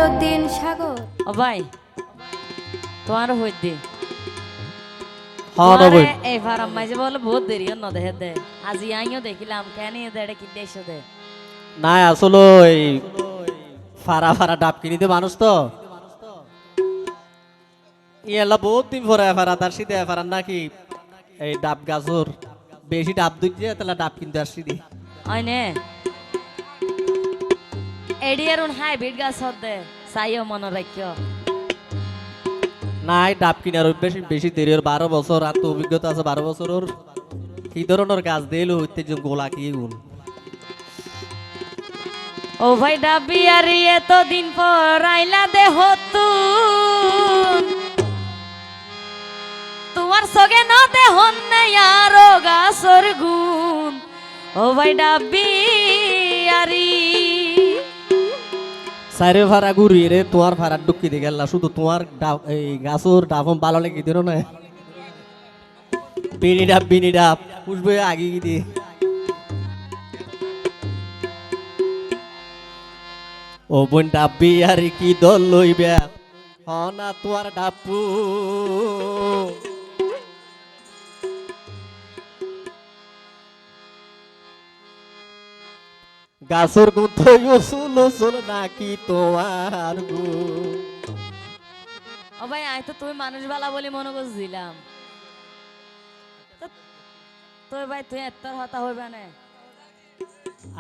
উদ্দিন সাগর ও ভাই তোমার হই দে হ্যাঁ নবীন এই ফারাম মাঝে বলে বহুত দেরি ন দেহে দে আজি আইও দেখিলাম কেন দেড়ে কি দেশ দে না আসলে এই ফারা ফারা ডাব কিনিতে মানুষ তো ইয়েলা বহুত দিন পরে ফারা তার শীতে ফারার নাকি এই ডাব গাছর বেশি ডাব দুইছে তাহলে ডাব কিনতে আসছি দি আইনে এডিয়ারুন হাইব্রিড গাছ হদে সাইও মনে রাখিও নাই ডাব কিনার বেশি বেশি দেরি ওর 12 বছর আর তো অভিজ্ঞতা আছে 12 বছর ওর কি ধরনের গাছ দিলো হইতে যে গোলা কি গুণ ও ভাই ডাবি আর এতদিন পর আইলা দেহ তোমার সগে ন দেহ নেই আরো গাছর গুণ ও ভাই ডাবি আরি সাইরে ফারা ঘুরি রে তোমার ফারা ডুকি দিয়ে গেল শুধু তোমার এই গাছর ডাবম ভালো লেগে দিল না বিনি ডাব পুষবে আগে কি দিয়ে ও বোন ডাব্বি আর কি দল লইবে হ না তোমার ডাব্বু গাছর গুঁথই উসুল উসুল নাকি তোমার গু ও ভাই আই তো তুমি মানুষ বালা বলি মনে করছিলাম তো ভাই তুই এত হতা হইবে না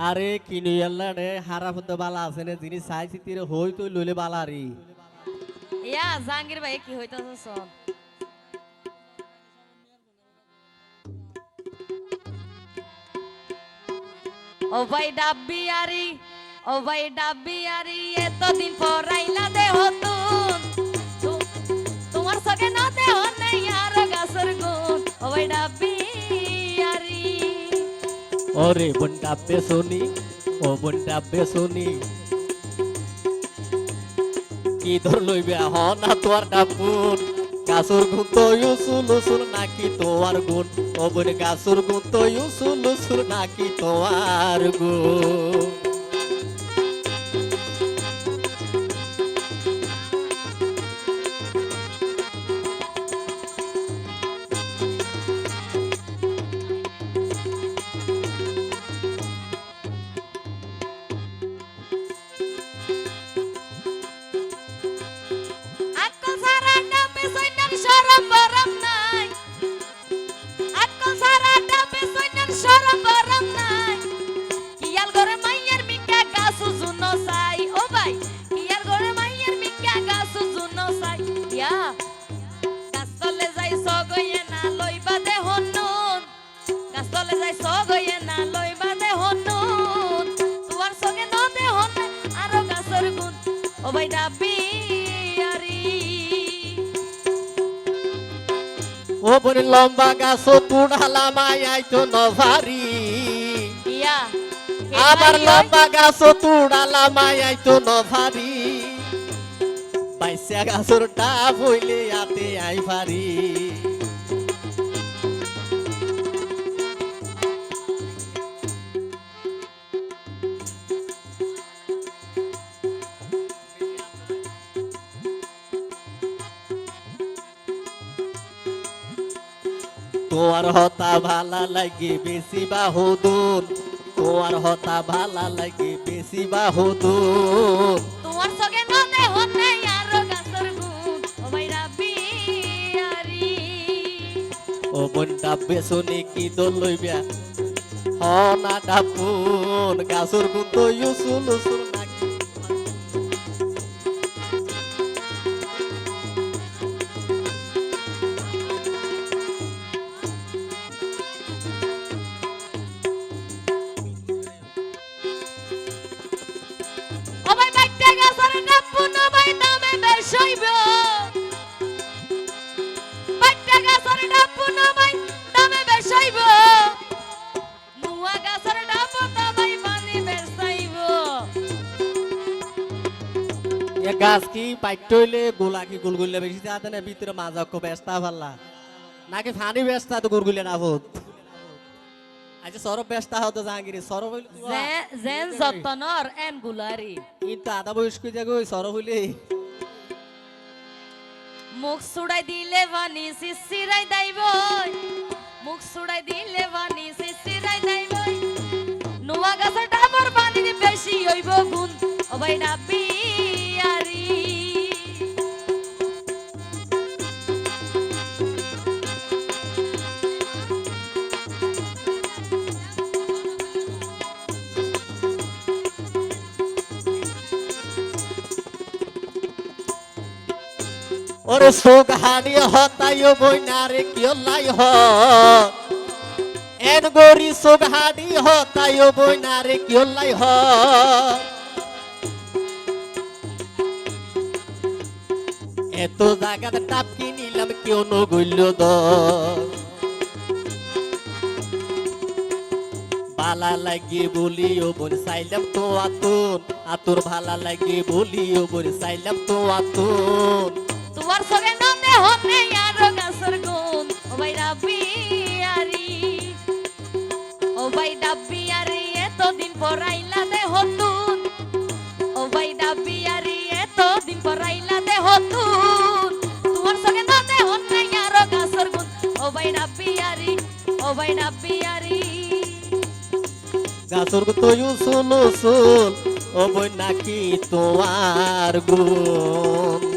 আরে কিনু আল্লাহ রে হারা হতে বালা আছে না যিনি চাইছি তিরে হই তুই লইলে বালা রে ইয়া জাহাঙ্গীর ভাই কি হইতাছে সব ও ভাই ডাব্বি আরি ও ভাই ডাব্বি আরি এতদিন পর আইলা দেহ তোমার সঙ্গে না দেহ নেই আর গাছের গুণ ও ভাই ডাব্বি আরি ওরে বোন ডাব্বে শুনি ও বোন ডাব্বে শুনি কি ধর লইবে হ না তোর ডাব্বুন গাছর গুণ তো ইউসুল উসুল নাকি তোমার গুণ ও বোন গাছর গুণ তো ইউসুল উসুল নাকি তোমার গুণ আকল সারা ডাবে সৈন্যার শরম বরম নাই আকল সারা ডাবে সৈন্যার শরম বরম নাই কিয়াল করে মাইয়ের মিকা গাছু জুনো সাই ও ভাই কিয়াল করে মাইয়ের মিকা গাছু জুনো সাই ইয়া গাছতলে যাই সগয়ে না লইবা দে হনুন গাছতলে যাই সগয়ে না লইবা দে হনুন তোমার সঙ্গে ন দে হন আরো গাছর গুণ ও ভাই ডাবি ও বোন লম্বা গাছ তুড়ালা মায়াই তো নভারি ইয়া আবার লম্বা গাছ তুড়ালা মায়াই তো নভারি বাইসা গাছর ডাব হইলে আতে আই ভারি তোমার হতা ভালা লাগে বেশি বাহুদুর তোমার হতা ভালা লাগে বেশি বাহুদুর তোমার সঙ্গে ন দেহ নেই আরো গাছর গুণ ও ভাই রাব্বি আরি ও বোন ডাব্বে শুনি কি দল লইবা হ না ডাবুন গাছর গুণ তো ইউসুল উসুল নাকি ও ভাই বাইতে গাছর ডাব্বু ন ভাই দামে বেশ হইব বাইতে গাছর ডাব্বু ন ভাই দামে বেশ হইব নুয়া গাছর ডাব্বু তো ভাই পানি বেশ হইব এ গাছ কি পাইট হইলে গোলা কি গুলগুলে বেশি যাতে না ভিতরে মাজা কো ব্যস্তা ভাল্লা নাকি ফানি ব্যস্তা তো গুলগুলে না ভূত আচ্ছা সরব বেস্তা হতো জাহাঙ্গীর সরব হইলে জেন যতনর এন গুলারি কিন্তু আধা বয়স্ক জায়গা ওই সরব হইলে মুখ সুড়াই দিলে বানি শিশিরাই দাইব মুখ সুড়াই দিলে বানি শিশিরাই দাইব নোয়া গাছের ডাবর বানির বেশি হইব গুণ ও ভাই ডাবিয়ারি ওরে সোগ হানি হতাইও বইনারে কিয়লাই হ এন গরি সোগ হানি হতাইও বইনারে কিয়লাই হ এত জায়গাতে টাপকি নিলাম কেউ নগইল দ ভালা লাগে বলিও বোন চাইলাম তো আতুন আতুর ভালা লাগে বলিও বোন চাইলাম তো আতুন তোমার সঙ্গে নন্দে হতে আরো গাছের গুণ ও ভাই ডাবিয়ারি ও ভাই ডাবিয়ারি এতদিন পরাইলা দে হতুন ও ভাই ডাবিয়ারি এতদিন পরাইলা দে হতুন তোমার সঙ্গে নন্দে হতে আরো গাছের গুণ ও ভাই ডাবিয়ারি ও ভাই ডাবিয়ারি গাছর তো ইউসুল উসুল ও বই নাকি তোমার গুণ